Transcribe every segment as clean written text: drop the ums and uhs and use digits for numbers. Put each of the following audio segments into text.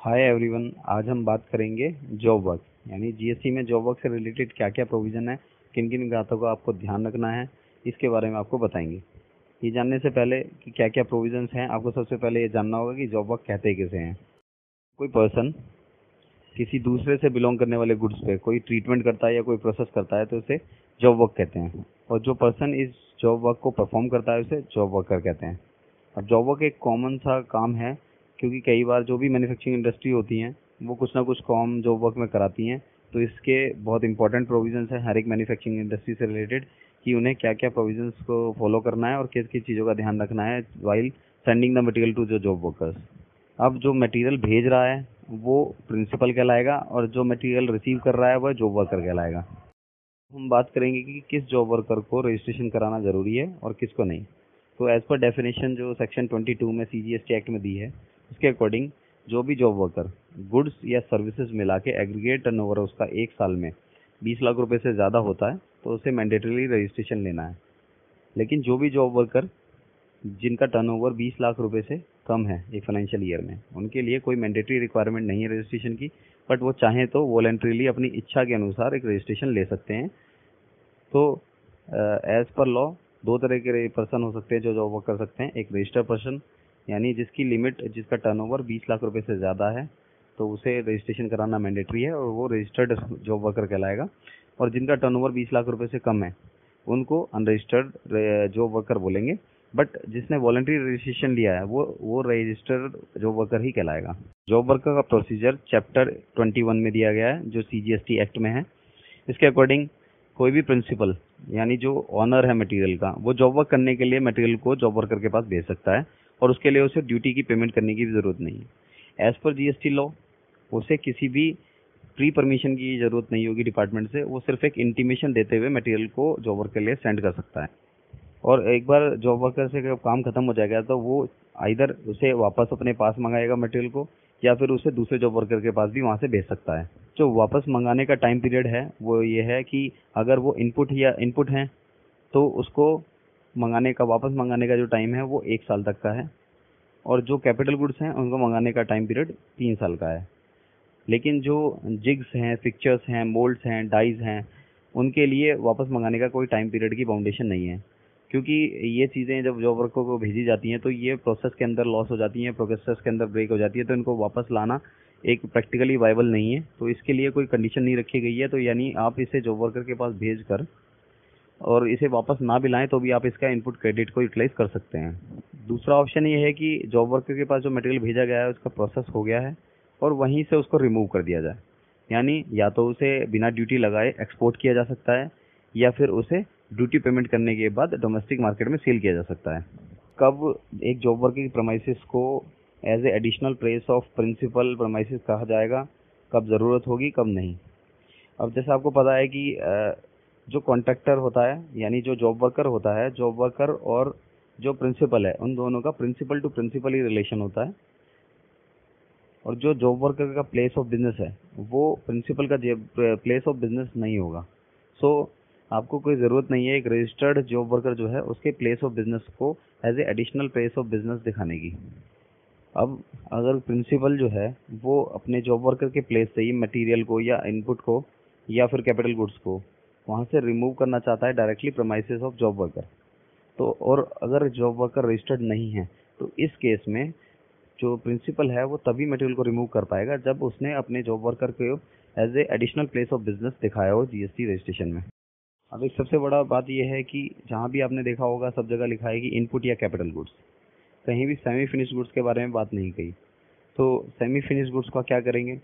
Hi everyone, आज हम बात करेंगे जॉब वर्क यानी जीएसटी में जॉब वर्क से रिलेटेड क्या क्या प्रोविज़न है, किन किन बातों का आपको ध्यान रखना है, इसके बारे में आपको बताएंगे। ये जानने से पहले कि क्या क्या प्रोविज़न्स हैं, आपको सबसे पहले ये जानना होगा कि जॉब वर्क कहते किसे हैं। कोई पर्सन किसी दूसरे से बिलोंग करने वाले गुड्स पे कोई ट्रीटमेंट करता है या कोई प्रोसेस करता है तो उसे जॉब वर्क कहते हैं, और जो पर्सन इस जॉब वर्क को परफॉर्म करता है उसे जॉब वर्कर कहते हैं। अब जॉब वर्क एक कॉमन सा काम है, क्योंकि कई बार जो भी मैन्युफैक्चरिंग इंडस्ट्री होती हैं वो कुछ ना कुछ काम जॉब वर्क में कराती हैं, तो इसके बहुत इंपॉर्टेंट प्रोविजंस हैं हर एक मैन्युफैक्चरिंग इंडस्ट्री से रिलेटेड कि उन्हें क्या क्या प्रोविजंस को फॉलो करना है और किस किस चीज़ों का ध्यान रखना है while sending the material to the job workers. अब जो मटेरियल भेज रहा है वो प्रिंसिपल कहलाएगा और जो मटेरियल रिसीव कर रहा है वह जॉब वर्कर कहलाएगा। हम बात करेंगे कि किस जॉब वर्कर को रजिस्ट्रेशन कराना ज़रूरी है और किसको नहीं। तो एज पर डेफिनेशन जो सेक्शन 22 में सीजीएसटी एक्ट में दी है, उसके अकॉर्डिंग जो भी जॉब वर्कर गुड्स या सर्विसेज मिला के एग्रीगेट टर्नओवर उसका एक साल में 20 लाख रुपए से ज़्यादा होता है तो उसे मैंडेटरी रजिस्ट्रेशन लेना है। लेकिन जो भी जॉब वर्कर जिनका टर्नओवर 20 लाख रुपए से कम है एक फाइनेंशियल ईयर में, उनके लिए कोई मैंडेटरी रिक्वायरमेंट नहीं है रजिस्ट्रेशन की, बट वो चाहें तो वॉलेंट्रीली अपनी इच्छा के अनुसार एक रजिस्ट्रेशन ले सकते हैं। तो एज पर लॉ दो तरह के पर्सन हो सकते हैं जो जॉब वर्क कर सकते हैं। एक रजिस्टर्ड पर्सन यानी जिसकी लिमिट जिसका टर्नओवर 20 लाख रुपए से ज़्यादा है तो उसे रजिस्ट्रेशन कराना मैंडेटरी है और वो रजिस्टर्ड जॉब वर्कर कहलाएगा। और जिनका टर्नओवर 20 लाख रुपए से कम है उनको अनरजिस्टर्ड जॉब वर्कर बोलेंगे, बट जिसने वॉलंटरी रजिस्ट्रेशन लिया है वो रजिस्टर्ड जॉब वर्कर ही कहलाएगा। जॉब वर्कर का प्रोसीजर चैप्टर 21 में दिया गया है जो सीजीएसटी एक्ट में है। इसके अकॉर्डिंग कोई भी प्रिंसिपल यानी जो ऑनर है मटेरियल का वो जॉब वर्क करने के लिए मटेरियल को जॉब वर्कर के पास भेज सकता है और उसके लिए उसे ड्यूटी की पेमेंट करने की भी ज़रूरत नहीं है। एज पर जीएसटी लॉ उसे किसी भी प्री परमिशन की ज़रूरत नहीं होगी डिपार्टमेंट से, वो सिर्फ एक इंटीमेशन देते हुए मटेरियल को जॉब वर्क के लिए सेंड कर सकता है। और एक बार जॉब वर्कर से जब काम खत्म हो जाएगा तो वो आइदर उसे वापस अपने पास मंगाएगा मटेरियल को या फिर उसे दूसरे जॉब वर्कर के पास भी वहाँ से भेज सकता है। जो वापस मंगाने का टाइम पीरियड है वो ये है कि अगर वो इनपुट हैं तो उसको वापस मंगाने का जो टाइम है वो 1 साल तक का है, और जो कैपिटल गुड्स हैं उनको मंगाने का टाइम पीरियड 3 साल का है। लेकिन जो जिग्स हैं, फिक्चर्स हैं, मोल्ड्स हैं, डाइज हैं, उनके लिए वापस मंगाने का कोई टाइम पीरियड की बाउंडेशन नहीं है, क्योंकि ये चीज़ें जब जॉब वर्कर को भेजी जाती हैं तो ये प्रोसेस के अंदर लॉस हो जाती हैं, प्रोसेस के अंदर ब्रेक हो जाती है, तो इनको वापस लाना एक प्रैक्टिकली वाइबल नहीं है। तो इसके लिए कोई कंडीशन नहीं रखी गई है, तो यानी आप इसे जॉब वर्कर के पास भेज कर और इसे वापस ना भी लाएं तो भी आप इसका इनपुट क्रेडिट को यूटिलाइज कर सकते हैं। दूसरा ऑप्शन ये है कि जॉब वर्कर के पास जो मटेरियल भेजा गया है उसका प्रोसेस हो गया है और वहीं से उसको रिमूव कर दिया जाए, यानी या तो उसे बिना ड्यूटी लगाए एक्सपोर्ट किया जा सकता है या फिर उसे ड्यूटी पेमेंट करने के बाद डोमेस्टिक मार्केट में सेल किया जा सकता है। कब एक जॉब वर्कर की प्रमाइसिस को as a additional place of principal premises कहा जाएगा, कब ज़रूरत होगी कब नहीं। अब जैसे आपको पता है कि जो कॉन्ट्रैक्टर होता है यानी जो जॉब वर्कर होता है, जॉब वर्कर और जो प्रिंसिपल है उन दोनों का प्रिंसिपल टू प्रिंसिपल ही रिलेशन होता है, और जो जॉब वर्कर का प्लेस ऑफ बिजनेस है वो प्रिंसिपल का प्लेस ऑफ बिजनेस नहीं होगा। सो आपको कोई ज़रूरत नहीं है एक रजिस्टर्ड जॉब वर्कर जो है उसके प्लेस ऑफ बिजनेस को as a additional place of business दिखाने की। अब अगर प्रिंसिपल जो है वो अपने जॉब वर्कर के प्लेस से ही मटेरियल को या इनपुट को या फिर कैपिटल गुड्स को वहाँ से रिमूव करना चाहता है directly premises of job worker, तो और अगर जॉब वर्कर रजिस्टर्ड नहीं है तो इस केस में जो प्रिंसिपल है वो तभी मटेरियल को रिमूव कर पाएगा जब उसने अपने जॉब वर्कर को as a additional place of business दिखाया हो जीएसटी रजिस्ट्रेशन में। अब एक सबसे बड़ा बात यह है कि जहाँ भी आपने देखा होगा सब जगह लिखा है कि इनपुट या कैपिटल गुड्स, कहीं भी सेमी फिनिश गुड्स के बारे में बात नहीं कही। तो सेमी फिनिश गुड्स का क्या करेंगे,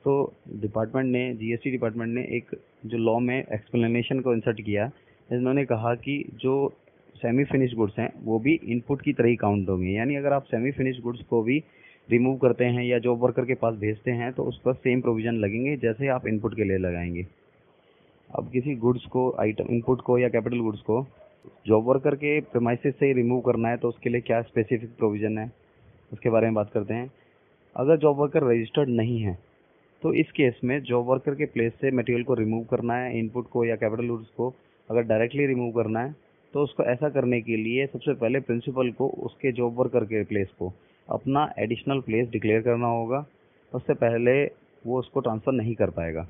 तो जीएसटी डिपार्टमेंट ने एक जो लॉ में एक्सप्लेनेशन को इंसर्ट किया, इन्होंने कहा कि जो सेमी फिनिश गुड्स हैं वो भी इनपुट की तरह ही काउंट होंगे, यानी अगर आप सेमी फिनिश गुड्स को भी रिमूव करते हैं या जॉब वर्कर के पास भेजते हैं तो उस पर सेम प्रोविजन लगेंगे जैसे आप इनपुट के लिए लगाएंगे। अब किसी गुड्स को आइटम इनपुट को या कैपिटल गुड्स को जॉब वर्कर के प्रेमाइसिस से ही रिमूव करना है तो उसके लिए क्या स्पेसिफिक प्रोविजन है उसके बारे में बात करते हैं। अगर जॉब वर्कर रजिस्टर्ड नहीं है तो इस केस में जॉब वर्कर के प्लेस से मटेरियल को रिमूव करना है, इनपुट को या कैपिटल गुड्स को अगर डायरेक्टली रिमूव करना है तो उसको ऐसा करने के लिए सबसे पहले प्रिंसिपल को उसके जॉब वर्कर के प्लेस को अपना एडिशनल प्लेस डिक्लेयर करना होगा, उससे पहले वो उसको ट्रांसफ़र नहीं कर पाएगा।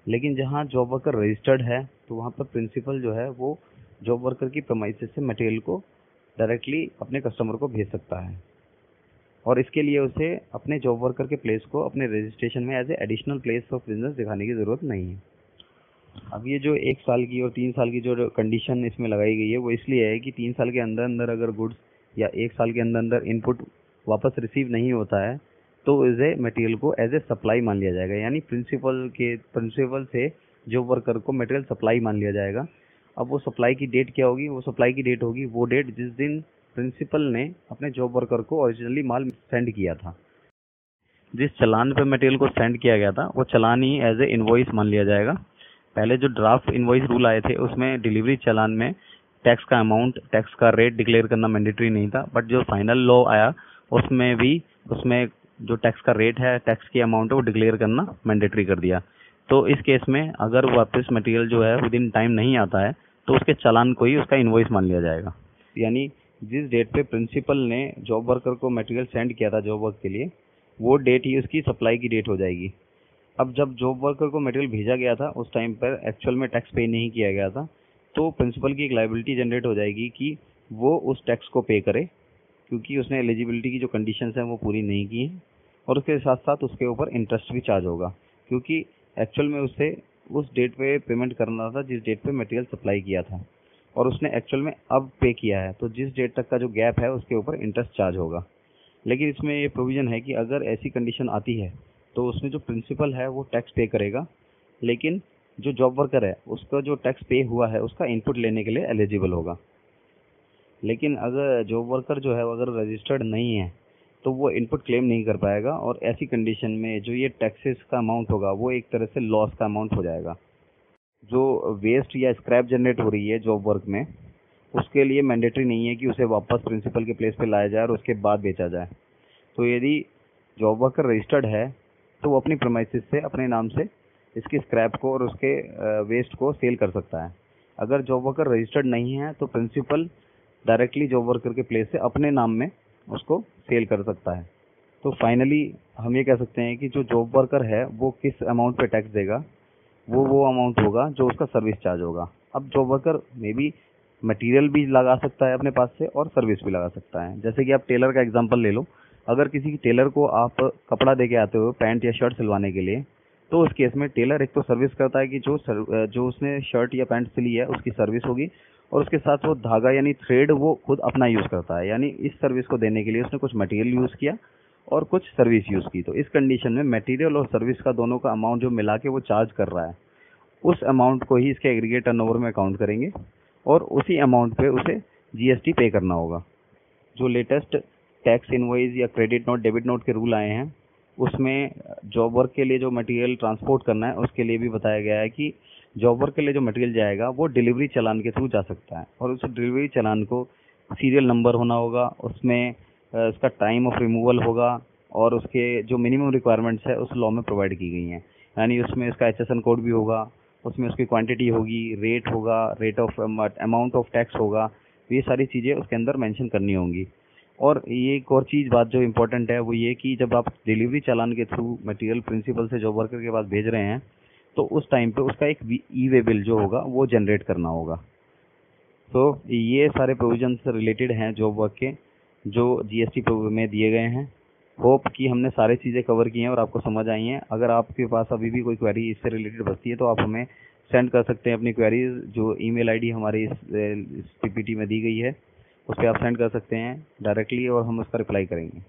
लेकिन जहाँ जॉब वर्कर रजिस्टर्ड है तो वहाँ पर प्रिंसिपल जो है वो जॉब वर्कर की प्रेमाइसेस से मटेरियल को डायरेक्टली अपने कस्टमर को भेज सकता है, और इसके लिए उसे अपने जॉब वर्कर के प्लेस को अपने रजिस्ट्रेशन में as a additional place of business दिखाने की ज़रूरत नहीं है। अब ये जो 1 साल की और 3 साल की जो कंडीशन इसमें लगाई गई है वो इसलिए है कि 3 साल के अंदर अंदर अगर गुड्स या 1 साल के अंदर अंदर इनपुट वापस रिसीव नहीं होता है तो इसे मटेरियल को एज ए सप्लाई मान लिया जाएगा, यानी प्रिंसिपल से जॉब वर्कर को मटेरियल सप्लाई मान लिया जाएगा। अब वो सप्लाई की डेट क्या होगी? वो सप्लाई की डेट होगी वो डेट जिस दिन प्रिंसिपल ने अपने जॉब वर्कर को ओरिजिनली माल सेंड किया था। जिस चालान पे मटेरियल को सेंड किया गया था वो चालान ही एज ए इनवॉइस मान लिया जाएगा। पहले जो ड्राफ्ट इनवॉइस रूल आए थे उसमें डिलीवरी चालान में टैक्स का अमाउंट, टैक्स का रेट डिक्लेयर करना मैंडेटरी नहीं था, बट जो फाइनल लॉ आया उसमें जो टैक्स का रेट है, टैक्स की अमाउंट है वो डिक्लेयर करना मैंडेटरी कर दिया। तो इस केस में अगर वापस मटेरियल जो है विद इन टाइम नहीं आता है तो उसके चालान को ही उसका इनवॉइस मान लिया जाएगा। यानी जिस डेट पे प्रिंसिपल ने जॉब वर्कर को मटेरियल सेंड किया था जॉब वर्क के लिए, वो डेट ही उसकी सप्लाई की डेट हो जाएगी। अब जब जॉब वर्कर को मटेरियल भेजा गया था उस टाइम पर एक्चुअल में टैक्स पे नहीं किया गया था, तो प्रिंसिपल की एक लायबिलिटी जनरेट हो जाएगी कि वो उस टैक्स को पे करे, क्योंकि उसने एलिजिबिलिटी की जो कंडीशंस हैं वो पूरी नहीं की हैं, और उसके साथ साथ उसके ऊपर इंटरेस्ट भी चार्ज होगा, क्योंकि एक्चुअल में उसे उस डेट पे पेमेंट करना था जिस डेट पे मटेरियल सप्लाई किया था, और उसने एक्चुअल में अब पे किया है, तो जिस डेट तक का जो गैप है उसके ऊपर इंटरेस्ट चार्ज होगा। लेकिन इसमें ये प्रोविज़न है कि अगर ऐसी कंडीशन आती है तो उसमें जो प्रिंसिपल है वो टैक्स पे करेगा, लेकिन जो जॉब वर्कर है उसका जो टैक्स पे हुआ है उसका इनपुट लेने के लिए एलिजिबल होगा। लेकिन अगर जॉब वर्कर जो है अगर रजिस्टर्ड नहीं है तो वो इनपुट क्लेम नहीं कर पाएगा, और ऐसी कंडीशन में जो ये टैक्सेस का अमाउंट होगा वो एक तरह से लॉस का अमाउंट हो जाएगा। जो वेस्ट या स्क्रैप जनरेट हो रही है जॉब वर्क में, उसके लिए मैंडेटरी नहीं है कि उसे वापस प्रिंसिपल के प्लेस पे लाया जाए और उसके बाद बेचा जाए। तो यदि जॉब वर्कर रजिस्टर्ड है तो वो अपनी प्रेमाइसेस से अपने नाम से इसकी स्क्रैप को और उसके वेस्ट को सेल कर सकता है। अगर जॉब वर्कर रजिस्टर्ड नहीं है तो प्रिंसिपल डायरेक्टली जॉब वर्कर के प्लेस से अपने नाम में उसको सेल कर सकता है। तो फाइनली हम ये कह सकते हैं कि जो जॉब वर्कर है वो किस अमाउंट पे टैक्स देगा, वो अमाउंट होगा जो उसका सर्विस चार्ज होगा। अब job worker may be material भी लगा सकता है अपने पास से और सर्विस भी लगा सकता है। जैसे कि आप टेलर का एग्जांपल ले लो, अगर किसी टेलर को आप कपड़ा दे के आते हो पैंट या शर्ट सिलवाने के लिए, तो उस केस में टेलर एक तो सर्विस करता है कि जो उसने शर्ट या पैंट सिली है उसकी सर्विस होगी, और उसके साथ वो धागा यानी थ्रेड वो खुद अपना यूज़ करता है, यानी इस सर्विस को देने के लिए उसने कुछ मटेरियल यूज़ किया और कुछ सर्विस यूज़ की। तो इस कंडीशन में मटेरियल और सर्विस का दोनों का अमाउंट जो मिला के वो चार्ज कर रहा है, उस अमाउंट को ही इसके एग्रीगेट टर्नओवर में काउंट करेंगे, और उसी अमाउंट पे उसे जीएसटी पे करना होगा। जो लेटेस्ट टैक्स इनवॉइस या क्रेडिट नोट, डेबिट नोट के रूल आए हैं उसमें जॉब वर्क के लिए जो मटेरियल ट्रांसपोर्ट करना है उसके लिए भी बताया गया है कि जॉब वर्क के लिए जो मटेरियल जाएगा वो डिलीवरी चालान के थ्रू जा सकता है, और उस डिलीवरी चालान को सीरियल नंबर होना होगा, उसमें उसका टाइम ऑफ रिमूवल होगा, और उसके जो मिनिमम रिक्वायरमेंट्स है उस लॉ में प्रोवाइड की गई हैं, यानी उसमें उसका HSN कोड भी होगा, उसमें उसकी क्वांटिटी होगी, रेट होगा, rate of amount of tax होगा, ये सारी चीज़ें उसके अंदर मेंशन करनी होंगी। और ये एक और चीज़ बात जो इम्पोर्टेंट है वो ये कि जब आप डिलीवरी चालान के थ्रू मटेरियल प्रिंसिपल से जॉब वर्कर के पास भेज रहे हैं तो उस टाइम पे उसका एक ई-वे बिल जो होगा वो जनरेट करना होगा। तो ये सारे प्रोविजन से रिलेटेड हैं जॉब वर्क के जो जीएसटी में दिए गए हैं। होप कि हमने सारी चीज़ें कवर की हैं और आपको समझ आई हैं। अगर आपके पास अभी भी कोई क्वेरी इससे रिलेटेड बचती है तो आप हमें सेंड कर सकते हैं अपनी क्वेरीज, जो ईमेल आईडी हमारी इस पीपीटी में दी गई है उस पर आप सेंड कर सकते हैं डायरेक्टली और हम उसका रिप्लाई करेंगे।